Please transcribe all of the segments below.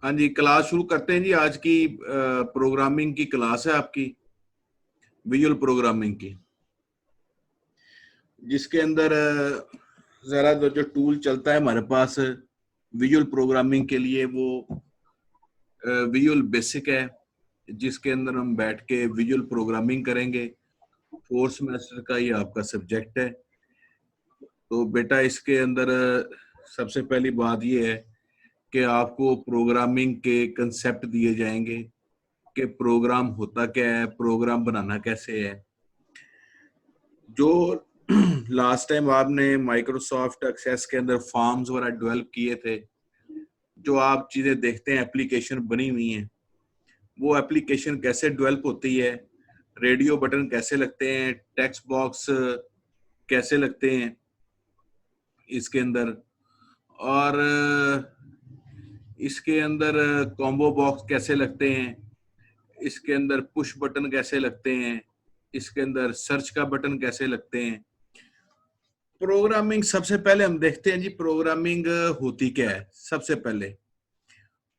हाँ जी, क्लास शुरू करते हैं जी। आज की प्रोग्रामिंग की क्लास है आपकी, विजुअल प्रोग्रामिंग की, जिसके अंदर जरा जो टूल चलता है हमारे पास विजुअल प्रोग्रामिंग के लिए, वो विजुअल बेसिक है, जिसके अंदर हम बैठ के विजुअल प्रोग्रामिंग करेंगे। फोर्थ सेमेस्टर का ये आपका सब्जेक्ट है। तो बेटा इसके अंदर सबसे पहली बात ये है कि आपको प्रोग्रामिंग के कंसेप्ट दिए जाएंगे कि प्रोग्राम होता क्या है, प्रोग्राम बनाना कैसे है। जो लास्ट टाइम आपने माइक्रोसॉफ्ट एक्सेस के अंदर फॉर्म्स वगैरह डेवलप किए थे, जो आप चीजें देखते हैं एप्लीकेशन बनी हुई हैं, वो एप्लीकेशन कैसे डेवलप होती है, रेडियो बटन कैसे लगते हैं, टेक्स्ट बॉक्स कैसे लगते हैं इसके अंदर, और इसके अंदर कॉम्बो बॉक्स कैसे लगते हैं, इसके अंदर पुश बटन कैसे लगते हैं, इसके अंदर सर्च का बटन कैसे लगते हैं। प्रोग्रामिंग सबसे पहले हम देखते हैं जी, प्रोग्रामिंग होती क्या है। सबसे पहले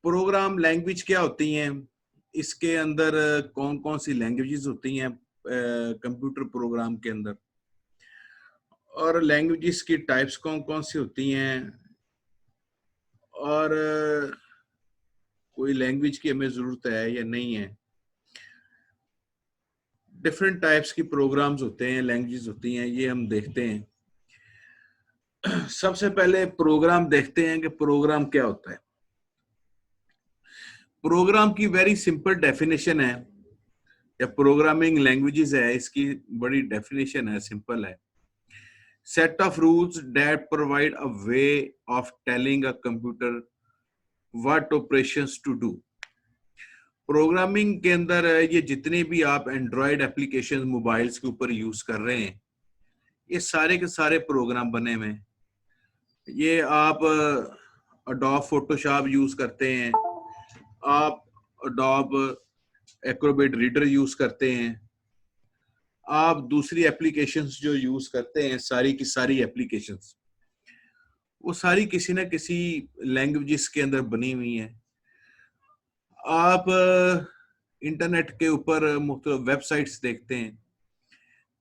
प्रोग्राम लैंग्वेज क्या होती हैं, इसके अंदर कौन कौन सी लैंग्वेजेस होती हैं कंप्यूटर प्रोग्राम के अंदर, और लैंग्वेजेस की टाइप्स कौन कौन सी होती हैं, और कोई लैंग्वेज की हमें जरूरत है या नहीं है। डिफरेंट टाइप्स की प्रोग्राम्स होते हैं, लैंग्वेजेस होती हैं, ये हम देखते हैं। सबसे पहले प्रोग्राम देखते हैं कि प्रोग्राम क्या होता है। प्रोग्राम की वेरी सिंपल डेफिनेशन है, या प्रोग्रामिंग लैंग्वेजेस है, इसकी बड़ी डेफिनेशन है, सिंपल है। Set of rules that provide a way of telling a computer what operations to do. Programming के अंदर ये जितने भी आप एंड्रॉयड एप्लीकेशन मोबाइल्स के ऊपर यूज कर रहे हैं, ये सारे के सारे प्रोग्राम बने हुए हैं। ये आप अडोब फोटोशॉप यूज करते हैं, आप अडोब एक्रोबेट रीडर यूज करते हैं, आप दूसरी एप्लीकेशंस जो यूज करते हैं, सारी की सारी एप्लीकेशंस, वो सारी किसी ना किसी लैंग्वेजेस के अंदर बनी हुई हैं। आप इंटरनेट के ऊपर मुख्तलिफ वेबसाइट्स देखते हैं,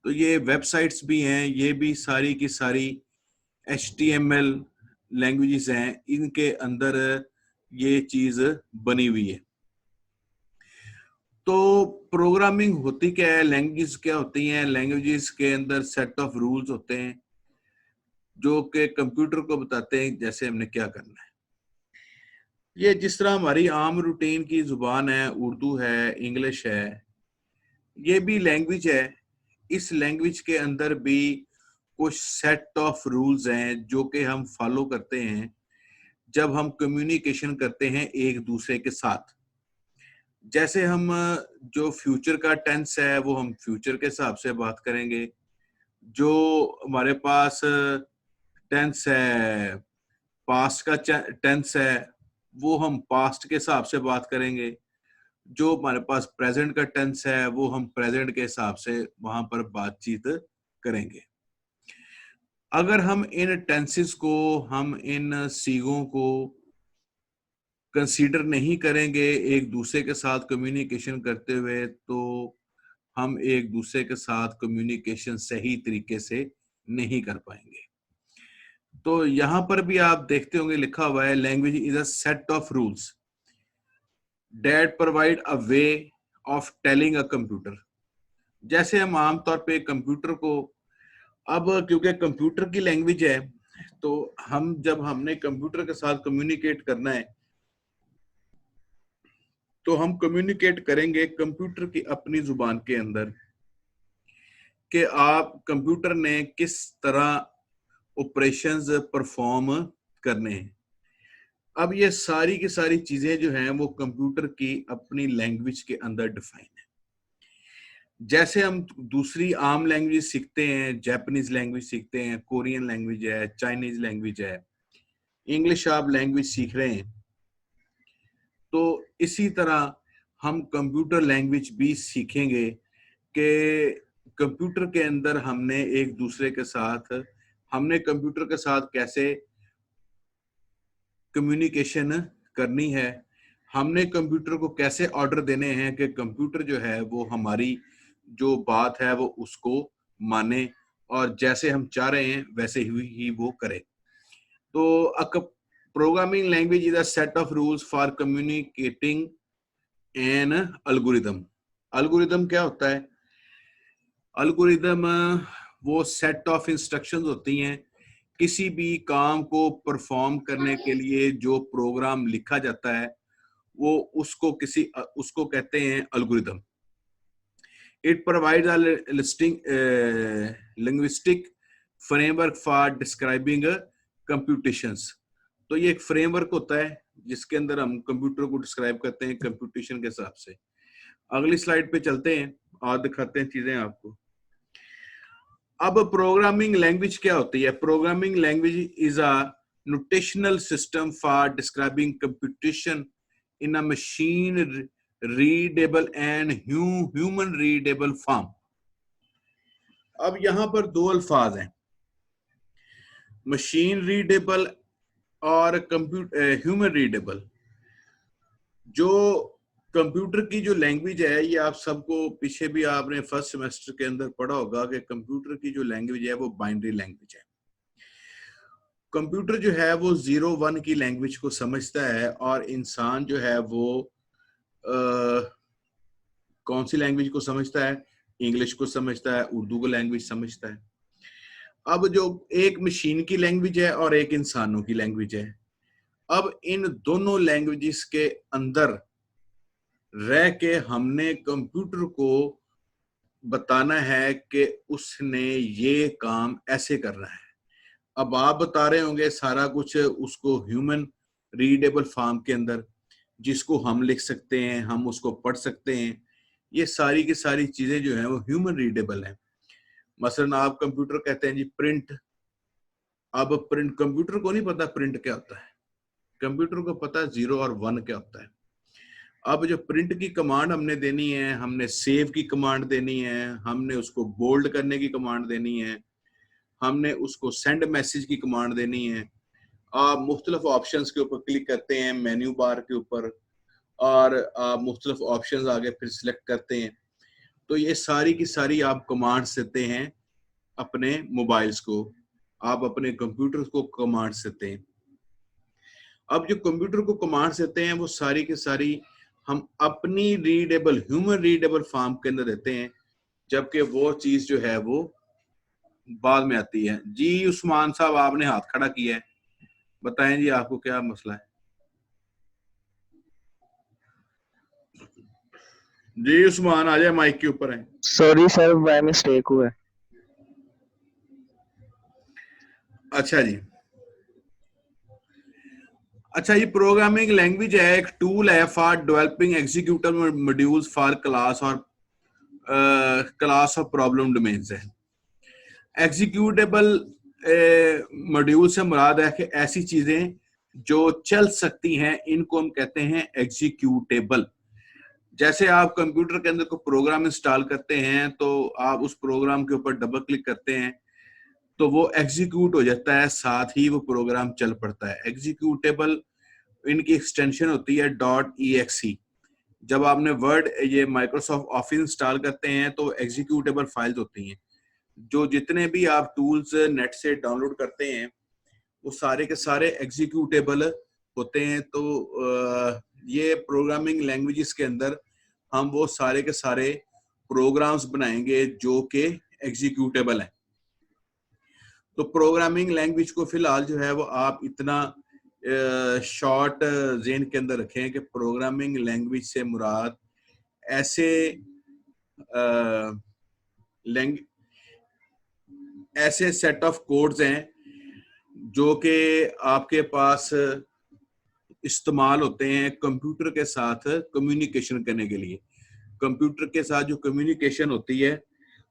तो ये वेबसाइट्स भी हैं, ये भी सारी की सारी HTML लैंग्वेजेस हैं, इनके अंदर ये चीज बनी हुई है। तो प्रोग्रामिंग होती क्या है, लैंग्वेजेस क्या होती हैं। लैंग्वेजेस के अंदर सेट ऑफ रूल्स होते हैं जो कि कंप्यूटर को बताते हैं जैसे हमने क्या करना है। ये जिस तरह हमारी आम रूटीन की जुबान है, उर्दू है, इंग्लिश है, ये भी लैंग्वेज है। इस लैंग्वेज के अंदर भी कुछ सेट ऑफ रूल्स हैं जो कि हम फॉलो करते हैं जब हम कम्युनिकेशन करते हैं एक दूसरे के साथ। जैसे हम जो फ्यूचर का टेंस है वो हम फ्यूचर के हिसाब से बात करेंगे, जो हमारे पास टेंस है, पास्ट का टेंस है, वो हम पास्ट के हिसाब से बात करेंगे, जो हमारे पास प्रेजेंट का टेंस है वो हम प्रेजेंट के हिसाब से वहां पर बातचीत करेंगे। अगर हम इन टेंसेस को, हम इन सीगों को कंसीडर नहीं करेंगे एक दूसरे के साथ कम्युनिकेशन करते हुए, तो हम एक दूसरे के साथ कम्युनिकेशन सही तरीके से नहीं कर पाएंगे। तो यहां पर भी आप देखते होंगे लिखा हुआ है, language is a set of rules that provide a way of telling a computer. जैसे हम आमतौर पे कंप्यूटर को, अब क्योंकि कंप्यूटर की लैंग्वेज है, तो हम जब हमने कंप्यूटर के साथ कम्युनिकेट करना है, तो हम कम्युनिकेट करेंगे कंप्यूटर की अपनी जुबान के अंदर कि आप कंप्यूटर ने किस तरह ऑपरेशंस परफॉर्म करने हैं। अब ये सारी की सारी चीजें जो हैं वो कंप्यूटर की अपनी लैंग्वेज के अंदर डिफाइन है। जैसे हम दूसरी आम लैंग्वेज सीखते हैं, जापानीज लैंग्वेज सीखते हैं, कोरियन लैंग्वेज है, चाइनीज लैंग्वेज है, इंग्लिश आप लैंग्वेज सीख रहे हैं, तो इसी तरह हम कंप्यूटर लैंग्वेज भी सीखेंगे कि कंप्यूटर के अंदर हमने एक दूसरे के साथ, हमने कंप्यूटर के साथ कैसे कम्युनिकेशन करनी है, हमने कंप्यूटर को कैसे ऑर्डर देने हैं कि कंप्यूटर जो है वो हमारी जो बात है वो उसको माने और जैसे हम चाह रहे हैं वैसे ही वो करे। तो programming language is a set of rules for communicating an algorithm. Algorithm क्या होता है? अल्गोरिदम वो सेट ऑफ इंस्ट्रक्शंस होती हैं किसी भी काम को परफॉर्म करने के लिए जो प्रोग्राम लिखा जाता है वो उसको कहते हैं algorithm. It provides a linguistic framework for describing computations. तो ये एक फ्रेमवर्क होता है जिसके अंदर हम कंप्यूटर को डिस्क्राइब करते हैं कंप्यूटेशन के हिसाब से। अगली स्लाइड पे चलते हैं और दिखाते हैं चीजें आपको। अब प्रोग्रामिंग लैंग्वेज क्या होती है? Programming language is a notional system for describing computation in a machine readable and human readable form. अब यहां पर दो अल्फाज हैं, मशीन रीडेबल और ह्यूमन रीडेबल। जो कंप्यूटर की जो लैंग्वेज है ये आप सबको पीछे भी आपने फर्स्ट सेमेस्टर के अंदर पढ़ा होगा कि कंप्यूटर की जो लैंग्वेज है वो बाइनरी लैंग्वेज है। कंप्यूटर जो है वो 0-1 की लैंग्वेज को समझता है और इंसान जो है वो कौन सी लैंग्वेज को समझता है? इंग्लिश को समझता है, उर्दू को लैंग्वेज समझता है। अब जो एक मशीन की लैंग्वेज है और एक इंसानों की लैंग्वेज है, अब इन दोनों लैंग्वेजेस के अंदर रह के हमने कंप्यूटर को बताना है कि उसने ये काम ऐसे करना है। अब आप बता रहे होंगे सारा कुछ उसको ह्यूमन रीडेबल फॉर्म के अंदर, जिसको हम लिख सकते हैं, हम उसको पढ़ सकते हैं। ये सारी की सारी चीजें जो हैं वो ह्यूमन रीडेबल हैं। मसलन आप कंप्यूटर कहते हैं जी प्रिंट। अब प्रिंट कंप्यूटर को नहीं पता प्रिंट क्या होता है, कंप्यूटर को पता है 0 और 1 क्या होता है। अब जो प्रिंट की कमांड हमने देनी है, हमने सेव की कमांड देनी है, हमने उसको बोल्ड करने की कमांड देनी है, हमने उसको सेंड मैसेज की कमांड देनी है। आप मुख्तलिफ ऑप्शंस के ऊपर क्लिक करते हैं मेन्यू बार के ऊपर और आप मुख्तलिफ ऑप्शंस आगे फिर सिलेक्ट करते हैं। तो ये सारी की सारी आप कमांड्स देते हैं अपने मोबाइल्स को, आप अपने कंप्यूटर को कमांड्स देते हैं। अब जो कंप्यूटर को कमांड्स देते हैं वो सारी की सारी हम अपनी रीडेबल ह्यूमन रीडेबल फॉर्म के अंदर देते हैं, जबकि वो चीज जो है वो बाद में आती है। जी उस्मान साहब आपने हाथ खड़ा किया है, बताएं जी आपको क्या मसला है? जी उस्मान आ जाए, माइक के ऊपर है। सॉरी सर, बाय मिस्टेक हुआ। अच्छा जी, अच्छा ये प्रोग्रामिंग लैंग्वेज है, एक टूल है for developing executive modules for class और क्लास ऑफ प्रॉब्लम डोमेन्स है। एग्जीक्यूटेबल मॉड्यूल से मुराद है कि ऐसी चीजें जो चल सकती हैं इनको हम कहते हैं एग्जीक्यूटेबल। जैसे आप कंप्यूटर के अंदर कोई प्रोग्राम इंस्टॉल करते हैं तो आप उस प्रोग्राम के ऊपर डबल क्लिक करते हैं तो वो एग्जीक्यूट हो जाता है, साथ ही वो प्रोग्राम चल पड़ता है। एग्जीक्यूटेबल इनकी एक्सटेंशन होती है .exe। जब आपने वर्ड ये माइक्रोसॉफ्ट ऑफिस इंस्टॉल करते हैं तो एग्जीक्यूटेबल फाइल्स होती हैं। जो जितने भी आप टूल्स नेट से डाउनलोड करते हैं वो सारे के सारे एग्जीक्यूटेबल होते हैं। तो ये प्रोग्रामिंग लैंग्वेजेस के अंदर हम वो सारे के सारे प्रोग्राम्स बनाएंगे जो कि एग्जीक्यूटेबल हैं। तो प्रोग्रामिंग लैंग्वेज को फिलहाल जो है वो आप इतना शॉर्ट ज़हन के अंदर रखें कि प्रोग्रामिंग लैंग्वेज से मुराद ऐसे सेट ऑफ कोड्स हैं जो कि आपके पास इस्तेमाल होते हैं कंप्यूटर के साथ कम्युनिकेशन करने के लिए। कंप्यूटर के साथ जो कम्युनिकेशन होती है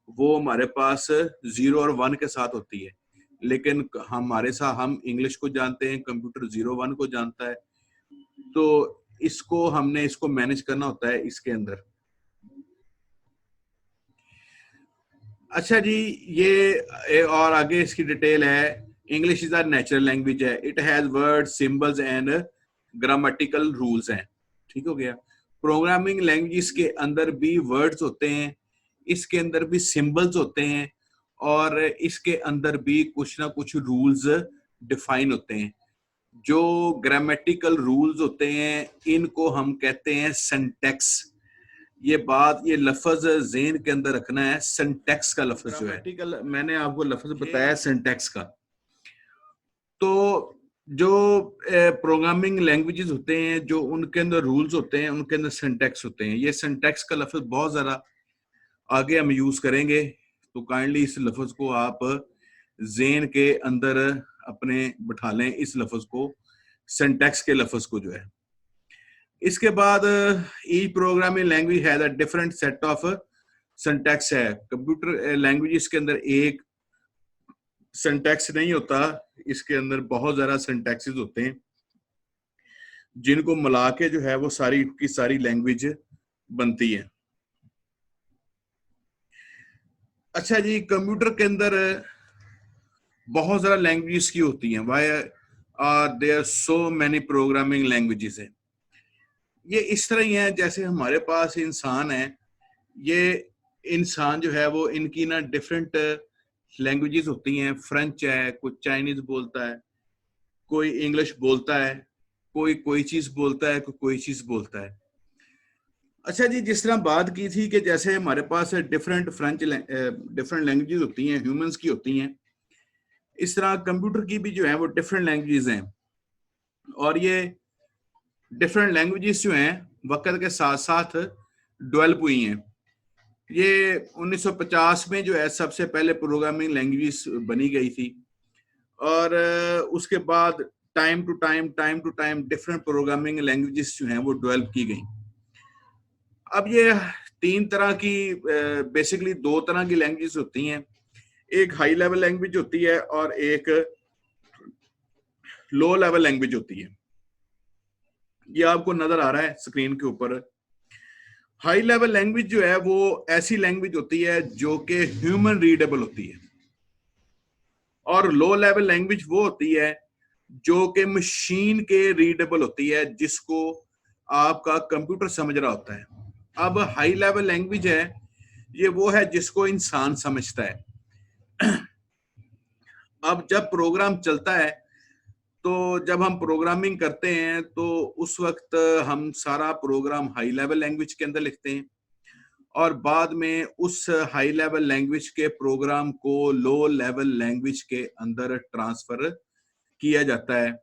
वो हमारे पास 0 और 1 के साथ होती है, लेकिन हमारे साथ हम इंग्लिश को जानते हैं, कंप्यूटर 0-1 को जानता है। तो इसको मैनेज करना होता है इसके अंदर। अच्छा जी, ये और आगे इसकी डिटेल है। English is a natural language है, it has word symbols and grammatical rules हैं। ठीक हो गया। प्रोग्रामिंग लैंग्वेजेस के अंदर भी वर्ड्स होते हैं, इसके अंदर भी सिंबल्स होते हैं, और इसके अंदर भी कुछ ना कुछ रूल्स डिफाइन होते हैं। जो ग्रामेटिकल रूल्स होते हैं इनको हम कहते हैं सिंटैक्स। ये बात, ये लफ्ज ज़हन के अंदर रखना है, सिंटैक्स का लफ्ज जो है। ग्रामेटिकल मैंने आपको लफ्ज बताया सिंटैक्स का। तो जो प्रोग्रामिंग लैंग्वेजेस होते हैं, जो उनके अंदर रूल्स होते हैं, उनके अंदर सिंटैक्स होते हैं। ये सिंटैक्स का लफ्ज बहुत ज़्यादा आगे हम यूज करेंगे, तो काइंडली इस लफ्ज को आप ज़हन के अंदर अपने बिठा लें, इस लफ्ज को, सिंटैक्स के लफ्ज को जो है। इसके बाद each programming language has a different set of syntax है। कंप्यूटर लैंग्वेजेस के अंदर एक सिंटैक्स नहीं होता, इसके अंदर बहुत ज्यादा सिंटैक्सेस होते हैं, जिनको मिला के जो है वो सारी की सारी लैंग्वेज बनती है। अच्छा जी, कंप्यूटर के अंदर बहुत ज्यादा लैंग्वेजेस की होती हैं। Why are there so many programming languages है? ये इस तरह ही है जैसे हमारे पास इंसान है, ये इंसान जो है वो, इनकी ना डिफरेंट लैंग्वेजेस होती हैं। फ्रेंच है, कोई चाइनीज बोलता है, कोई इंग्लिश बोलता है, कोई चीज बोलता है, कोई चीज बोलता है। अच्छा जी, जिस तरह बात की थी कि जैसे हमारे पास डिफरेंट लैंग्वेजेस होती हैं, ह्यूमंस की होती हैं, इस तरह कंप्यूटर की भी जो है वो डिफरेंट लैंग्वेजेस हैं। और ये डिफरेंट लैंग्वेजेस जो हैं वक्त के साथ साथ डेवलप हुई हैं। ये 1950 में जो है सबसे पहले प्रोग्रामिंग लैंग्वेज बनी गई थी, और उसके बाद time to time different programming languages जो हैं वो डेवलप की गई। अब ये तीन तरह की, बेसिकली दो तरह की लैंग्वेजेस होती हैं। एक हाई लेवल लैंग्वेज होती है और एक लो लेवल लैंग्वेज होती है। ये आपको नजर आ रहा है स्क्रीन के ऊपर। हाई लेवल लैंग्वेज जो है वो ऐसी लैंग्वेज होती है जो कि ह्यूमन रीडेबल होती है, और लो लेवल लैंग्वेज वो होती है जो कि मशीन के रीडेबल होती है, जिसको आपका कंप्यूटर समझ रहा होता है। अब हाई लेवल लैंग्वेज है, ये वो है जिसको इंसान समझता है। अब जब प्रोग्राम चलता है, तो जब हम प्रोग्रामिंग करते हैं तो उस वक्त हम सारा प्रोग्राम हाई लेवल लैंग्वेज के अंदर लिखते हैं, और बाद में उस हाई लेवल लैंग्वेज के प्रोग्राम को लो लेवल लैंग्वेज के अंदर ट्रांसफर किया जाता है,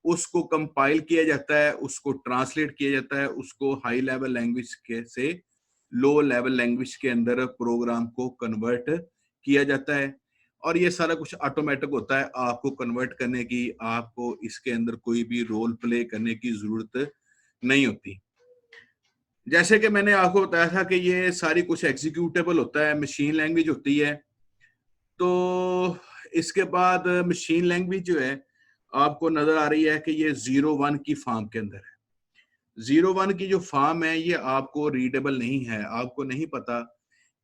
उसको कंपाइल किया जाता है, उसको ट्रांसलेट किया जाता है, उसको हाई लेवल लैंग्वेज के से लो लेवल लैंग्वेज के अंदर प्रोग्राम को कन्वर्ट किया जाता है। और ये सारा कुछ ऑटोमेटिक होता है, आपको कन्वर्ट करने की, आपको इसके अंदर कोई भी रोल प्ले करने की जरूरत नहीं होती। जैसे कि मैंने आपको बताया था कि ये सारी कुछ एग्जीक्यूटेबल होता है, मशीन लैंग्वेज होती है। तो इसके बाद मशीन लैंग्वेज जो है आपको नजर आ रही है कि ये 0-1 की फॉर्म के अंदर है। 0-1 की जो फॉर्म है ये आपको रीडेबल नहीं है, आपको नहीं पता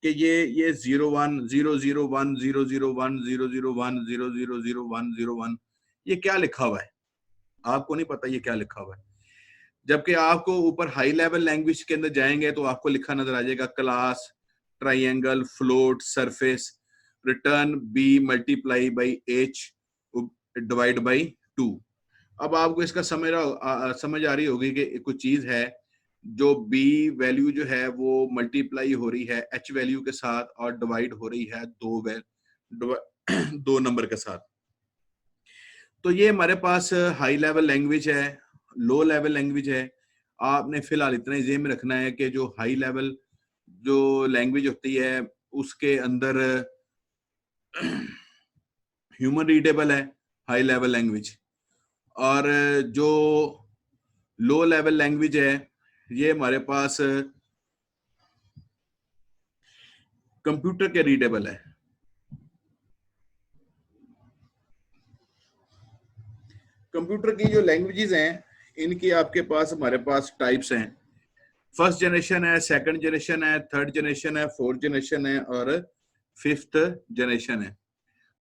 कि ये 0-1 0-0-1 0-0-1 0-0-1 0-0-0-1 0-1 ये क्या लिखा हुआ है, आपको नहीं पता ये क्या लिखा हुआ है। जबकि आपको ऊपर हाई लेवल लैंग्वेज के अंदर जाएंगे तो आपको लिखा नजर आ जाएगा class, triangle, float, surface, return b multiply by h divide by 2। अब आपको इसका समझ आ रही होगी कि कुछ चीज है जो बी वैल्यू जो है वो मल्टीप्लाई हो रही है एच वैल्यू के साथ, और डिवाइड हो रही है दो नंबर के साथ। तो ये हमारे पास हाई लेवल लैंग्वेज है, लो लेवल लैंग्वेज है। आपने फिलहाल इतना ही ज़हन में रखना है कि जो हाई लेवल जो लैंग्वेज होती है उसके अंदर ह्यूमन रीडेबल है हाई लेवल लैंग्वेज, और जो लो लेवल लैंग्वेज है ये हमारे पास कंप्यूटर के रीडेबल है। कंप्यूटर की जो लैंग्वेजेस हैं इनकी आपके पास, हमारे पास टाइप्स हैं। फर्स्ट जनरेशन है, सेकंड जनरेशन है, थर्ड जनरेशन है, फोर्थ जनरेशन है और फिफ्थ जनरेशन है।